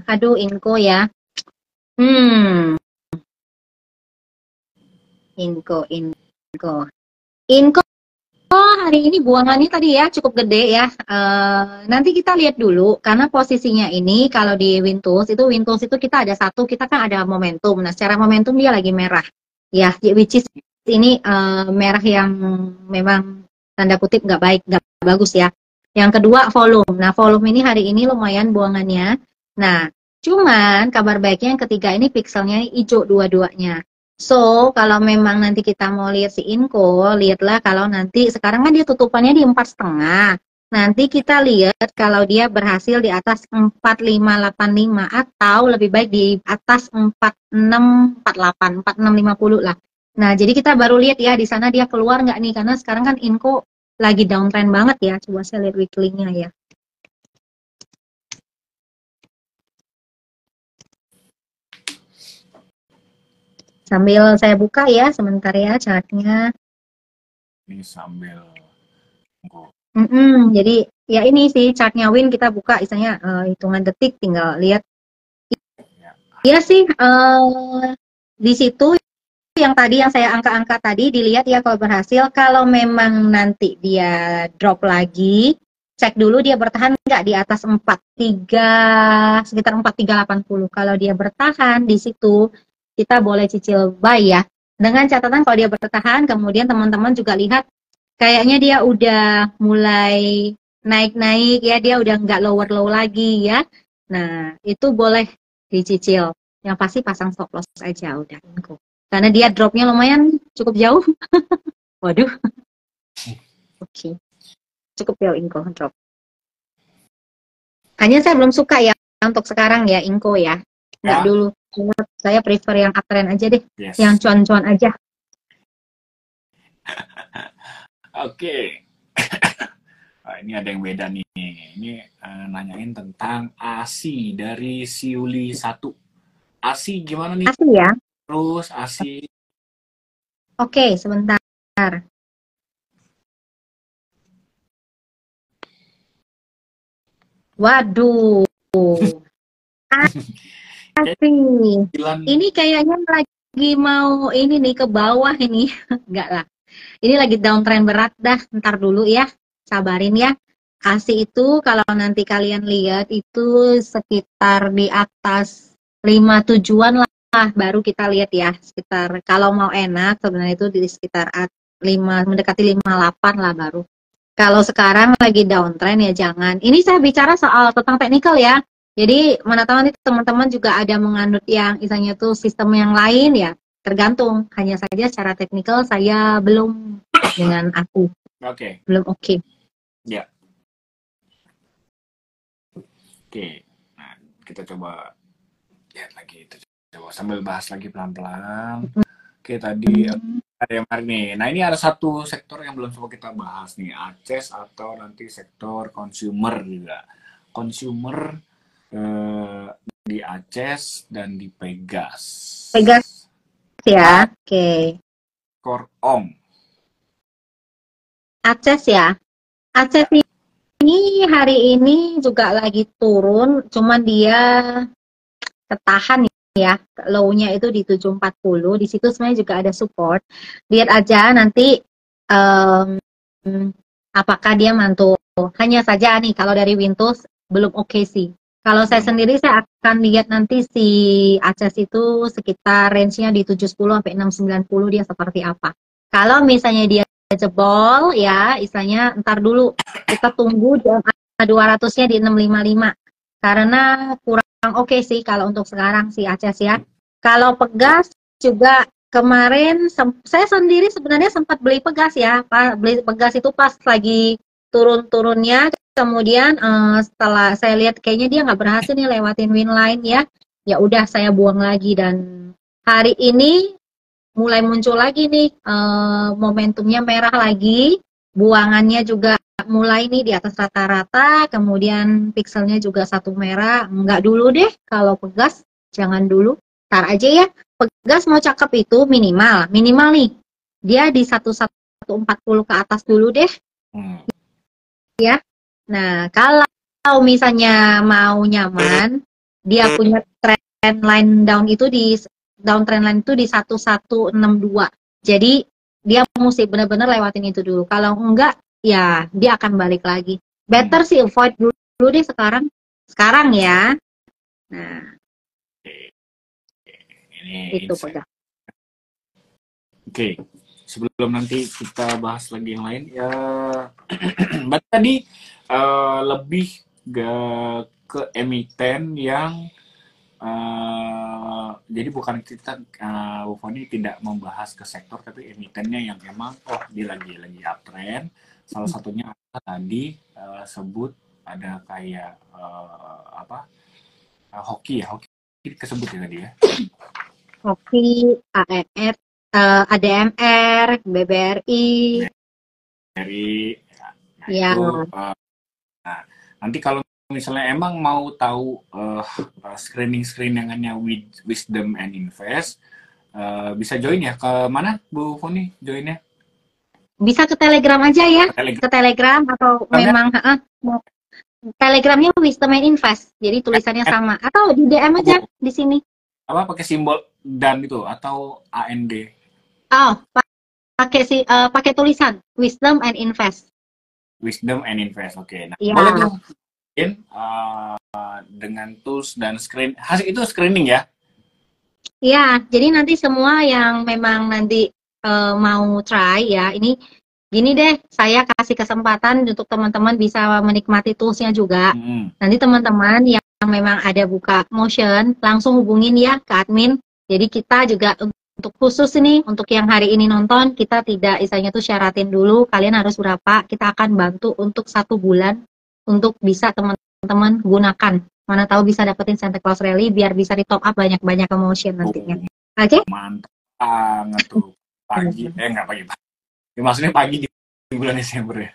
Aduh, Inco ya. Hmm. Inco. Inco hari ini buangannya tadi ya cukup gede ya. Nanti kita lihat dulu karena posisinya ini kalau di Windows itu kita ada satu, kita kan ada momentum. Nah, secara momentum dia lagi merah. Ya, which is ini merah yang memang tanda kutip nggak baik, nggak bagus ya. Yang kedua volume. Nah, volume ini hari ini lumayan buangannya. Nah, cuman kabar baiknya yang ketiga ini pixelnya hijau dua-duanya. So, kalau memang nanti kita mau lihat si Inco, lihatlah kalau nanti, sekarang kan dia tutupannya di 4,5. Nanti kita lihat kalau dia berhasil di atas 4585 atau lebih baik di atas 4648, 4650 lah. Nah, jadi kita baru lihat ya di sana dia keluar nggak nih, karena sekarang kan Inco lagi downtrend banget ya. Coba saya lihat weekly-nya ya. Sambil saya buka ya sebentar ya chartnya. Ini sambil jadi ya ini sih chartnya Win kita buka, misalnya hitungan detik tinggal lihat. Iya sih di situ yang tadi yang saya angka-angka tadi dilihat ya kalau berhasil. Kalau memang nanti dia drop lagi, cek dulu dia bertahan nggak di atas 43, sekitar 4380. Kalau dia bertahan di situ kita boleh cicil buy ya. Dengan catatan kalau dia bertahan, kemudian teman-teman juga lihat kayaknya dia udah mulai naik-naik ya, dia udah nggak low lagi ya. Nah, itu boleh dicicil. Yang pasti pasang stop loss aja udah. Karena dia dropnya lumayan cukup jauh. Waduh. Oke. Cukup jauh Inco drop. Hanya saya belum suka ya untuk sekarang ya Inco ya. Nggak dulu. Saya prefer yang uptrend aja deh. Yes. Yang cuan-cuan aja. Oke. Ini ada yang beda nih. Ini nanyain tentang ASI dari Siuli 1. ASI gimana nih? ASI ya. Terus ASI. Oke, sebentar. Waduh. ASI. Ini kayaknya lagi mau ini nih ke bawah ini. Enggak lah. Ini lagi downtrend berat dah. Ntar dulu ya. Sabarin ya. ASI itu kalau nanti kalian lihat itu sekitar di atas 57-an lah baru kita lihat ya. Sekitar kalau mau enak sebenarnya itu di sekitar 5 mendekati 58 lah baru. Kalau sekarang lagi downtrend ya jangan. Ini saya bicara soal tentang teknikal ya. Jadi mana tahu nih teman-teman juga ada menganut yang misalnya tuh sistem yang lain ya. Tergantung. Hanya saja secara teknikal saya belum dengan aku. Oke. Belum oke. Ya. Oke. Nah, kita coba lihat lagi itu. Coba sambil bahas lagi pelan-pelan. Oke, tadi ada yang menarik nih. Nah, ini ada satu sektor yang belum sempat kita bahas nih, ACES atau nanti sektor consumer juga. Consumer di ACES dan di Pegas. Pegas ya, oke. Korong. ACES ya. ACES ini hari ini juga lagi turun, cuman dia ketahan ya. Low-nya itu di 740. Di situ sebenarnya juga ada support. Lihat aja nanti apakah dia mantul. Hanya saja nih kalau dari Windows belum oke sih. Kalau saya sendiri saya akan lihat nanti si ACES itu sekitar range-nya di 710 sampai 690 dia seperti apa. Kalau misalnya dia jebol ya, istilahnya ntar dulu kita tunggu di 200-nya di 655. Karena kurang oke sih kalau untuk sekarang si ACES ya. Kalau Pegas juga kemarin saya sendiri sebenarnya sempat beli Pegas ya. Beli Pegas itu pas lagi turun-turunnya, kemudian setelah saya lihat kayaknya dia nggak berhasil nih lewatin Winline ya. Ya udah saya buang lagi dan hari ini mulai muncul lagi nih momentumnya merah lagi. buangannya juga mulai nih di atas rata-rata, kemudian pixelnya juga satu merah. Enggak dulu deh, kalau Pegas jangan dulu, tar aja ya. Pegas mau cakep itu minimal nih, dia di 1140 ke atas dulu deh ya. Nah, kalau misalnya mau nyaman, dia punya trend line down itu di trend line itu di 1162. Jadi dia mesti benar-benar lewatin itu dulu. Kalau enggak, ya dia akan balik lagi. Better sih avoid dulu deh sekarang. Sekarang ya. Nah, ini itu Pegas. Oke, sebelum nanti kita bahas lagi yang lain, ya Mbak tadi lebih ke emiten yang jadi bukan kita Bu Foni tidak membahas ke sektor, tapi emitennya yang emang dia lagi uptrend. Salah satunya tadi sebut ada kayak hoki ya, hoki kesebut ya tadi ya. Hoki, AMR, ADMR, BBRI. Dari ya. Itu, nanti kalau misalnya emang mau tahu screeningannya Wisdom and Invest, bisa join ya. Ke mana Bu Foni joinnya? Bisa ke Telegram aja ya, ke Telegram atau memang Telegramnya Wisdom and Invest, jadi tulisannya sama, atau di DM aja di sini. Apa pakai simbol dan itu atau AND? Oh, pakai tulisan Wisdom and Invest. Wisdom and Invest, oke. Nah, ya. boleh tuh dengan tools dan screen, hasil itu screening ya? Iya, jadi nanti semua yang memang nanti mau try ya, ini gini deh, saya kasih kesempatan untuk teman-teman bisa menikmati toolsnya juga. Nanti teman-teman yang memang ada buka motion, langsung hubungin ya ke admin. Jadi kita juga untuk khusus ini, untuk yang hari ini nonton, kita tidak istilahnya tuh syaratin dulu, kalian harus berapa, kita akan bantu untuk 1 bulan, untuk bisa teman-teman gunakan. Mana tahu bisa dapetin Santa Claus Rally, biar bisa di top up banyak-banyak ke motion nantinya. Oke? Mantap banget tuh. Pagi, nggak pagi. Ya, maksudnya pagi di bulan Desember ya.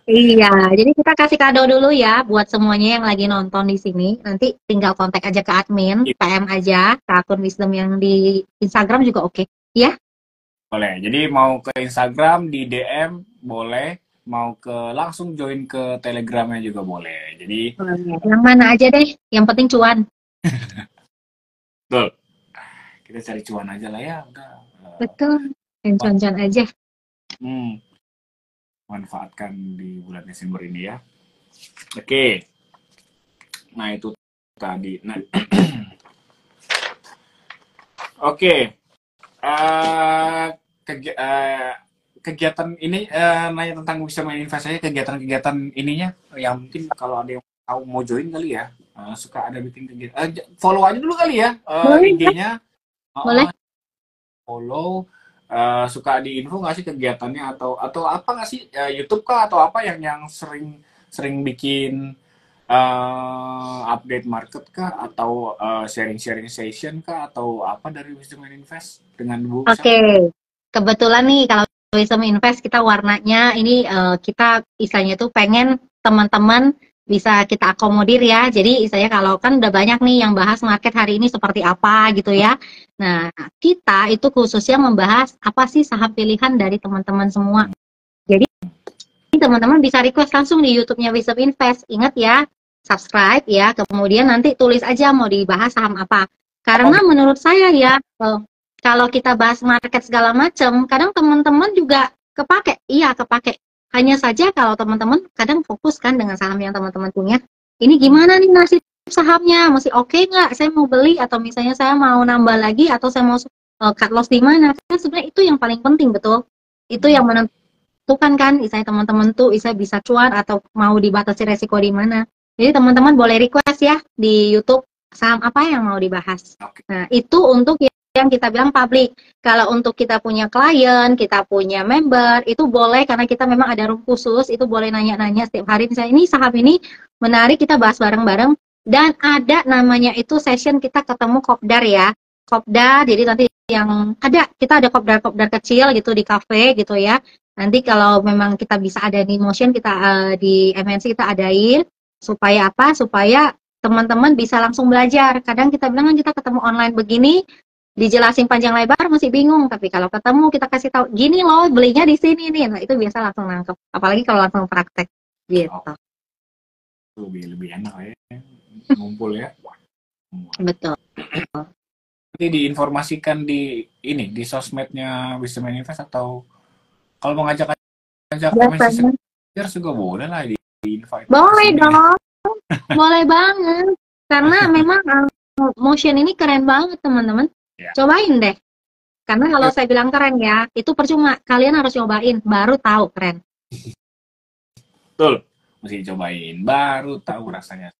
Iya, jadi kita kasih kado dulu ya buat semuanya yang lagi nonton di sini. Nanti tinggal kontak aja ke admin, PM aja ke akun Wisdom yang di Instagram juga oke. Ya? Boleh. Jadi mau ke Instagram di DM boleh, mau ke langsung join ke Telegramnya juga boleh. Jadi yang mana aja deh, yang penting cuan. Betul. Kita cari cuan aja lah ya, udah. Betul. Yang cuan-cuan aja. Manfaatkan di bulan Desember ini ya. Oke. Nah, itu tadi. Nah. Oke. Kegiatan ini nanya tentang bisa main invest aja, kegiatan-kegiatan ininya yang mungkin kalau ada yang mau join kali ya, suka ada bikin kegiatan, follow aja dulu kali ya IG-nya. Boleh. Follow. Suka di info nggak sih kegiatannya atau apa nggak sih, YouTube kah atau apa yang sering bikin update market kah atau sharing session kah atau apa dari Wisdom and Invest dengan Bu? Oke. Kebetulan nih kalau Wisdom Invest kita warnanya ini kita istilahnya tuh pengen teman-teman bisa kita akomodir ya. Jadi istilahnya kalau kan udah banyak nih yang bahas market hari ini seperti apa gitu ya. Nah, kita itu khususnya membahas apa sih saham pilihan dari teman-teman semua. Jadi teman-teman bisa request langsung di YouTube-nya Wisdom Invest. Ingat ya, subscribe ya. Kemudian nanti tulis aja mau dibahas saham apa. Karena menurut saya ya, kalau kita bahas market segala macam, kadang teman-teman juga kepake. Iya, kepake. Hanya saja kalau teman-teman kadang fokus kan dengan saham yang teman-teman punya. Ini gimana nih nasib sahamnya? Masih oke nggak? Saya mau beli atau misalnya saya mau nambah lagi atau saya mau cut loss di mana? Kan sebenarnya itu yang paling penting, betul. Itu yang menentukan kan, misalnya teman-teman tuh bisa cuan atau mau dibatasi resiko di mana. Jadi teman-teman boleh request ya di YouTube saham apa yang mau dibahas. Nah, itu untuk yang kita bilang publik. Kalau untuk kita punya klien, kita punya member, itu boleh karena kita memang ada room khusus, itu boleh nanya-nanya setiap hari. Misalnya ini saham ini menarik, kita bahas bareng-bareng. Dan ada namanya itu session kita ketemu kopdar ya. Kopdar, jadi nanti yang ada, kita ada kopdar-kopdar kecil gitu di cafe gitu ya. Nanti kalau memang kita bisa ada di motion, kita di MNC kita adain supaya apa? Supaya teman-teman bisa langsung belajar. Kadang kita bilang kan kita ketemu online begini, dijelasin panjang lebar masih bingung. Tapi kalau ketemu kita kasih tahu, gini loh belinya di sini nih. Nah itu biasa langsung nangkep. Apalagi kalau langsung praktek gitu. Oh, lebih enak ya, ngumpul ya. Betul. Nanti diinformasikan di ini di sosmednya Wisdom Manifest, atau kalau mau ngajak Biasanya. MNC juga boleh lah di invite. Boleh dong. Boleh banget. Karena memang motion ini keren banget teman-teman. Ya. Cobain deh. Karena kalau saya bilang keren ya, itu percuma. Kalian harus cobain, baru tahu keren. Betul. Mesti cobain, baru tahu rasanya.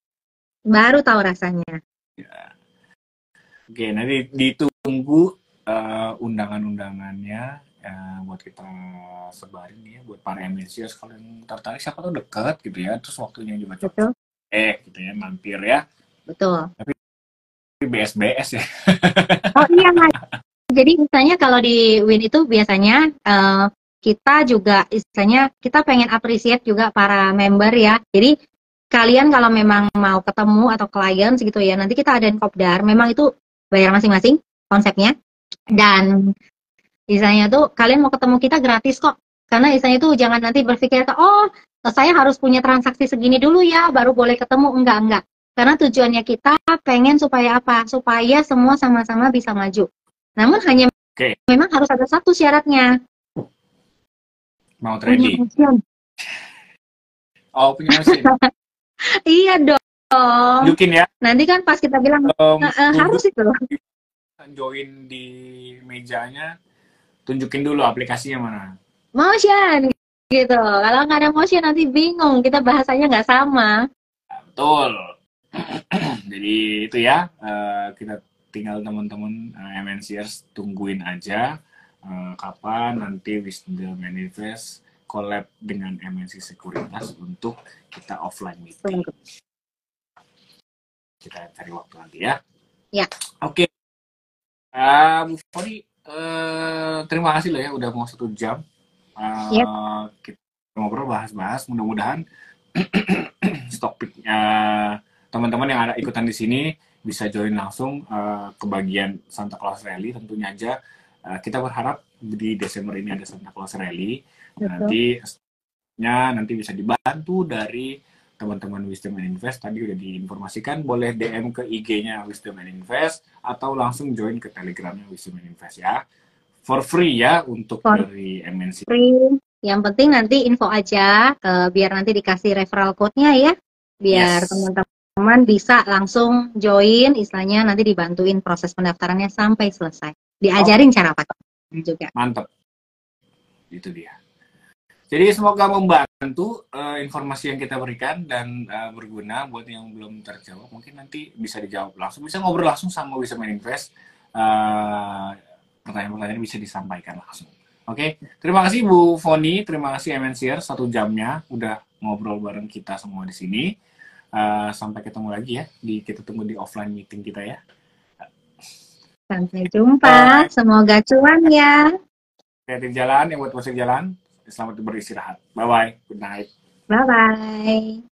Baru tahu rasanya. Ya. Oke, nanti ditunggu undangan-undangannya buat kita sebarin ya buat para MNCers. Kalau yang tertarik, siapa tuh dekat gitu ya, terus waktunya juga cocok. Gitu ya, mampir ya. Betul. Tapi BS ya. Oh iya, jadi misalnya kalau di Win itu biasanya kita juga istilahnya kita pengen appreciate juga para member ya. Jadi kalian kalau memang mau ketemu atau klien segitu ya, nanti kita adain kopdar. Memang itu bayar masing-masing konsepnya. Dan istilahnya tuh kalian mau ketemu kita gratis kok. Karena istilahnya tuh jangan nanti berpikir, oh saya harus punya transaksi segini dulu ya, baru boleh ketemu. Enggak. Karena tujuannya kita pengen supaya apa? Supaya semua sama-sama bisa maju. Namun hanya memang harus ada satu syaratnya. Mau trading. Oh, punya mesin. Iya dong. Tunjukin ya. Nanti kan pas kita bilang harus itu. Join di mejanya, tunjukin dulu aplikasinya mana. Motion gitu. Kalau nggak ada motion nanti bingung. Kita bahasanya nggak sama. Betul. Jadi itu ya. Kita tinggal teman-teman MNCers tungguin aja kapan nanti Wisdom Manifest collab dengan MNC Sekuritas untuk kita offline meeting. Kita cari waktu nanti ya. Ya. Oke. Bu Foni, terima kasih loh ya udah mau 1 jam. Kita ngobrol bahas-bahas. Mudah-mudahan stock pick-nya teman-teman yang ada ikutan di sini bisa join langsung ke bagian Santa Claus Rally. Tentunya aja kita berharap di Desember ini ada Santa Claus Rally. Nanti bisa dibantu dari teman-teman Wisdom Invest. Tadi udah diinformasikan, boleh DM ke IG-nya Wisdom Invest atau langsung join ke Telegramnya Wisdom Invest ya. For free ya untuk dari MNC. Free. Yang penting nanti info aja, biar nanti dikasih referral code-nya ya. Biar teman-teman bisa langsung join, istilahnya nanti dibantuin proses pendaftarannya sampai selesai. Diajarin cara pakai juga. Mantap. Itu dia. Jadi semoga membantu informasi yang kita berikan dan berguna buat yang belum terjawab. Mungkin nanti bisa dijawab langsung, bisa ngobrol langsung sama Wisdom Invest. Pertanyaan-pertanyaan bisa disampaikan langsung. Oke, terima kasih Bu Foni, terima kasih MNCers 1 jamnya udah ngobrol bareng kita semua di sini. Sampai ketemu lagi ya, kita tunggu di offline meeting kita ya. Sampai jumpa, semoga cuan ya. Kreatif jalan, yang buat musik jalan. Selamat beristirahat. Bye-bye. Good night. Bye-bye.